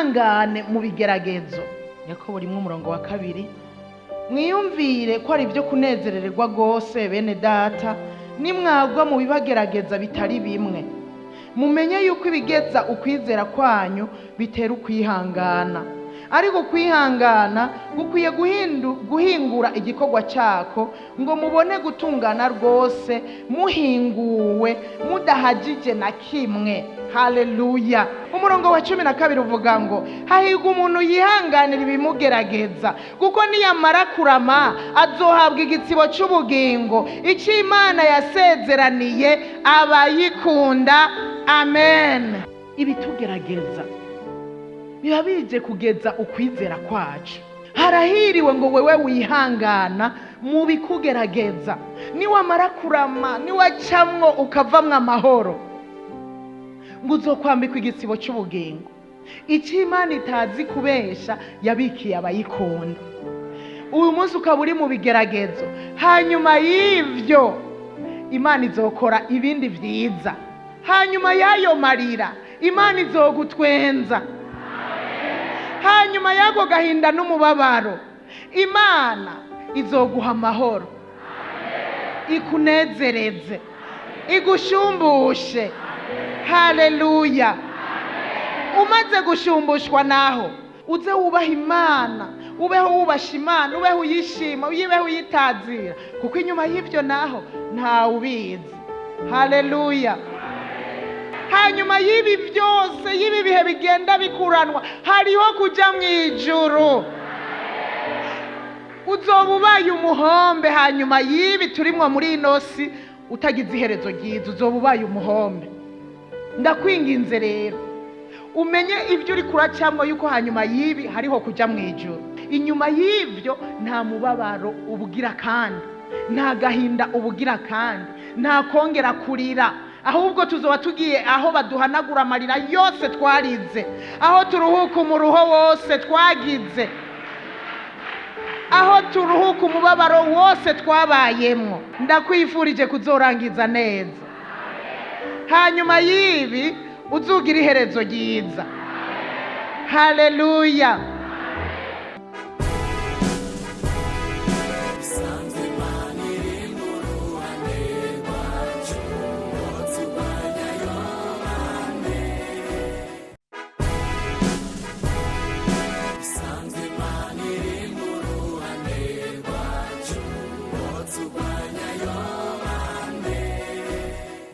mwihangane mu bigeragezo. Yakobo 1:2. Mwiyumvire ko ari byo kunezererwa rwose bene data nimwagwa mu bibagerageza bitari bimwe. Mumenye yuko ibigeza ukwizera kwanyu bitera ukwihangana, ariko kwihangana gukwiye guhingura igikorwa cyako ngo mubone gutungana rwose muhinguwe mudahagije na kimwe. Haleluya. Umurongo wa 12 uvuga ngo hahirwa umuntu yihanganira ibimugerageza, kuko niyamara kurama azohabwa igitsibo cy'ubugingo icyo Imana yasezeraniye abayikunda. Amen. Ibitugerageza biba bije kugeza ukwizera kwacu. Harahiriwe ngo wewe wihangana mu bikugerageza, niwamara kurama niwacamwo ukavamwo amahoro, ngo uzokwambikwa igitsibo cy'ubugingo icyo Imana itazi kubesha yabikiye abayikunda. Uyu munsi ukaba uri mu bigeragezo, hanyuma y'ivyo Imana izokora ibindi vyiza. Hanyuma y'ayo marira Imana izogutwenza. Hanyuma y'ako gahinda n'umubabaro Imana izoguha amahoro, ikunezereze, igushumbushe. Haleluya. Umaze gushumbushwa naho uze wubaha Imana, ubeho wubasha Imana, ubeho uyishima, uyibeho uyitazira, kuko inyuma y'ivyo naho ntawe ubizi. Haleluya. Hanyuma y'ibi byose, y'ibi bihe bigenda bikuranwa, hariho kuja mu ijuru. Uzoba ubaye umuhombe hanyuma y'ibi turimwo muri ino si utagize iherezo ryiza, uzoba ubaye umuhombe. Ndakwinginze rero umenye ibyo uri kuracamwo yuko hanyuma y'ibi hariho kuja mu ijuru. Inyuma y'ivyo nta mubabaro ubugira kandi, nta gahinda ubugira kandi, nta kongera kurira, ahubwo tuzoba tugiye aho baduhanagura amarira yose twarize, aho turuhuka umuruho wose twagize, aho turuhuka umubabaro wose twabayemwo. Ndakwifurije kuzorangiza neza, hanyuma y'ibi uzugira iherezo ryiza. Haleluya.